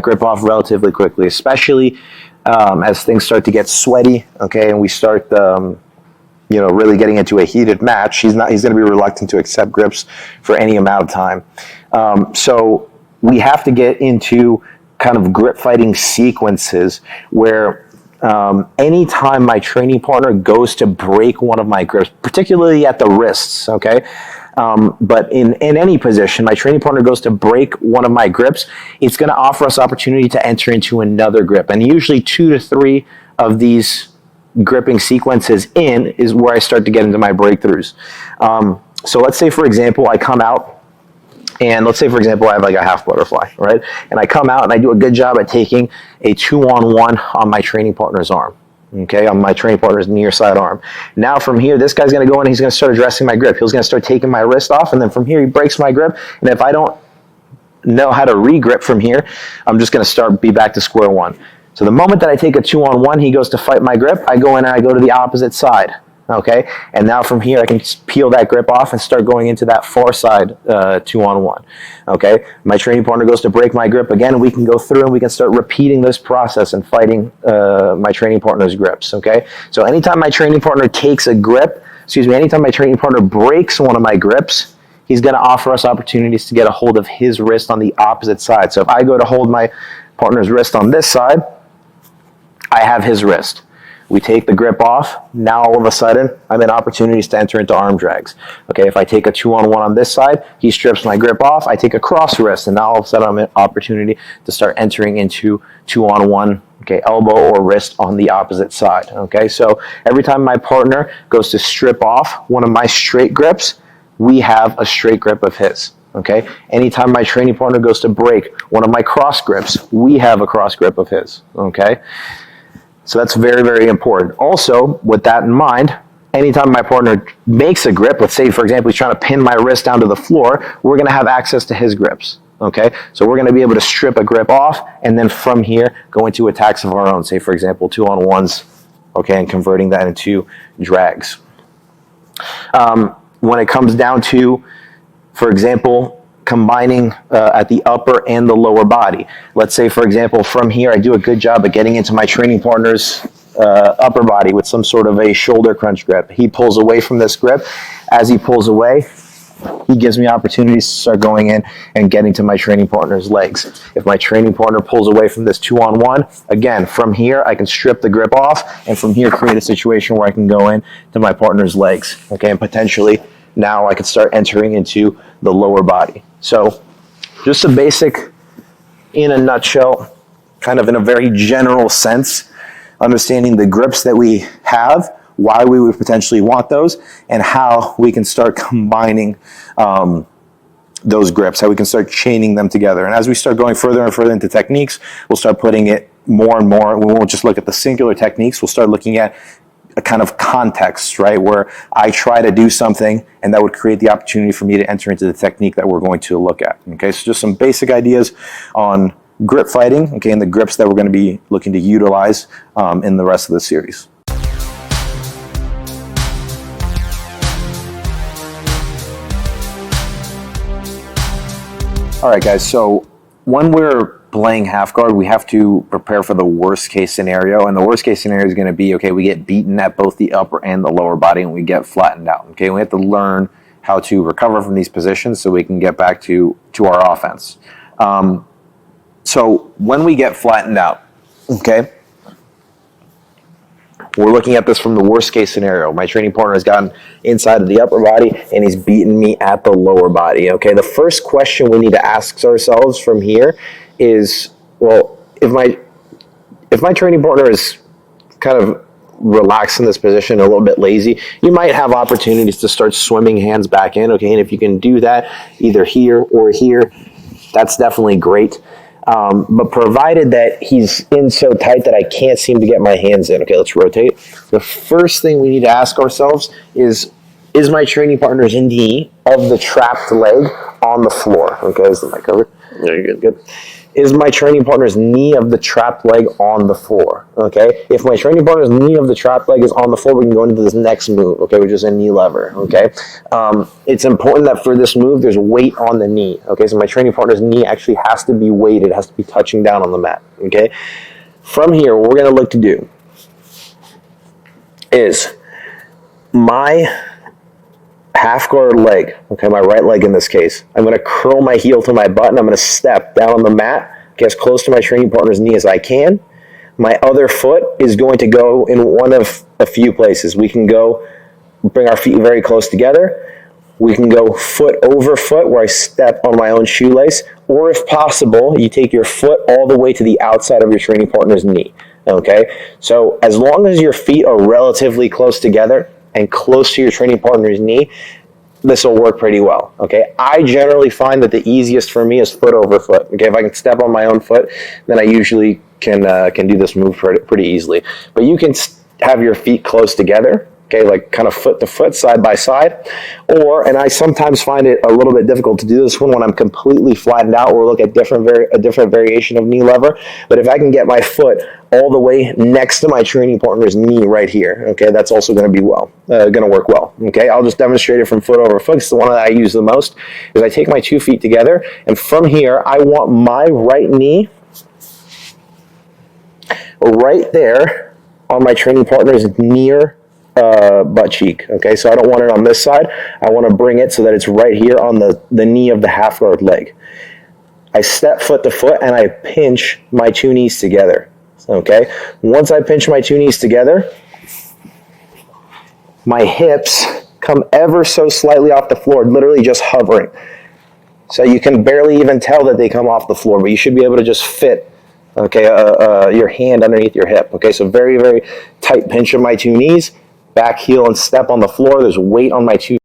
grip off relatively quickly, especially as things start to get sweaty, okay, and we start really getting into a heated match. He's going to be reluctant to accept grips for any amount of time. So we have to get into kind of grip fighting sequences where anytime my training partner goes to break one of my grips, particularly at the wrists, okay, but in any position, my training partner goes to break one of my grips, it's going to offer us opportunity to enter into another grip. And usually 2 to 3 of these gripping sequences in is where I start to get into my breakthroughs. So let's say, for example, I come out, and let's say, for example, I have like a half butterfly, right? And I come out and I do a good job at taking a 2-on-1 on my training partner's arm, okay, on my training partner's near side arm. Now from here, this guy's going to go in and he's going to start addressing my grip. He's going to start taking my wrist off, and then from here he breaks my grip. And if I don't know how to re-grip from here, I'm just going to be back to square one. So the moment that I take a 2-on-1, he goes to fight my grip, I go in and I go to the opposite side. Okay, and now from here I can peel that grip off and start going into that far side 2-on-1. Okay, my training partner goes to break my grip again, and we can go through and we can start repeating this process and fighting my training partner's grips. Okay, so anytime my training partner takes a grip, anytime my training partner breaks one of my grips, he's going to offer us opportunities to get a hold of his wrist on the opposite side. So if I go to hold my partner's wrist on this side, I have his wrist. We take the grip off. Now all of a sudden, I'm in opportunities to enter into arm drags. Okay, if I take a 2-on-1 on this side, he strips my grip off. I take a cross wrist, and now all of a sudden I'm in opportunity to start entering into 2-on-1, okay, elbow or wrist on the opposite side. Okay, so every time my partner goes to strip off one of my straight grips, we have a straight grip of his. Okay, anytime my training partner goes to break one of my cross grips, we have a cross grip of his. Okay. So that's very, very important. Also, with that in mind, anytime my partner makes a grip, let's say, for example, he's trying to pin my wrist down to the floor, we're going to have access to his grips. Okay, so we're going to be able to strip a grip off, and then from here, go into attacks of our own. Say, for example, 2-on-1s, okay, and converting that into drags. When it comes down to, for example, combining at the upper and the lower body. Let's say, for example, from here, I do a good job at getting into my training partner's upper body with some sort of a shoulder crunch grip. He pulls away from this grip. As he pulls away, he gives me opportunities to start going in and getting to my training partner's legs. If my training partner pulls away from this 2-on-1, again, from here, I can strip the grip off, and from here, create a situation where I can go in to my partner's legs, okay, and potentially now I can start entering into the lower body. So just a basic, in a nutshell, kind of in a very general sense, understanding the grips that we have, why we would potentially want those, and how we can start combining those grips, how we can start chaining them together. And as we start going further and further into techniques, we'll start putting it more and more. We won't just look at the singular techniques. We'll start looking at a kind of context, right, where I try to do something and that would create the opportunity for me to enter into the technique that we're going to look at. Okay, so just some basic ideas on grip fighting, okay, and the grips that we're going to be looking to utilize in the rest of the series. All right, guys, so when we're playing half guard, we have to prepare for the worst case scenario, and the worst case scenario is going to be, okay, we get beaten at both the upper and the lower body and we get flattened out. Okay, we have to learn how to recover from these positions so we can get back to our offense. So when we get flattened out, okay, we're looking at this from the worst case scenario. My training partner has gotten inside of the upper body and he's beaten me at the lower body. Okay, the first question we need to ask ourselves from here is, well, if my training partner is kind of relaxed in this position, a little bit lazy, you might have opportunities to start swimming hands back in, okay? And if you can do that either here or here, that's definitely great. But provided that he's in so tight that I can't seem to get my hands in, okay, let's rotate. The first thing we need to ask ourselves is my training partner's knee of the trapped leg on the floor? Okay, is the mic covered? There you go, good. is my training partner's knee of the trapped leg on the floor, okay? If my training partner's knee of the trapped leg is on the floor, we can go into this next move, okay, which is a knee lever, okay? It's important that for this move, there's weight on the knee, okay? So my training partner's knee actually has to be weighted, has to be touching down on the mat, okay? From here, what we're going to look to do is my half guard leg, okay, my right leg in this case, I'm going to curl my heel to my butt and I'm going to step down on the mat, get as close to my training partner's knee as I can. My other foot is going to go in one of a few places. We can go bring our feet very close together. We can go foot over foot where I step on my own shoelace, or if possible, you take your foot all the way to the outside of your training partner's knee, okay? So as long as your feet are relatively close together and close to your training partner's knee, this will work pretty well, okay? I generally find that the easiest for me is foot over foot, okay? If I can step on my own foot, then I usually can do this move pretty easily. But you can have your feet close together, okay, like kind of foot to foot, side by side. Or, and I sometimes find it a little bit difficult to do this one when I'm completely flattened out, or look at a different variation of knee lever. But if I can get my foot all the way next to my training partner's knee right here, okay, that's also going to be going to work well, okay? I'll just demonstrate it from foot over foot. It's the one that I use the most. Is I take my 2 feet together, and from here, I want my right knee right there on my training partner's near butt cheek, okay? So I don't want it on this side. I want to bring it so that it's right here on the knee of the half guard leg. I step foot to foot and I pinch my 2 knees together, okay? Once I pinch my 2 knees together, my hips come ever so slightly off the floor, literally just hovering. So you can barely even tell that they come off the floor, but you should be able to just fit, okay, your hand underneath your hip, okay? So very, very tight pinch of my 2 knees, back heel and step on the floor. There's weight on my 2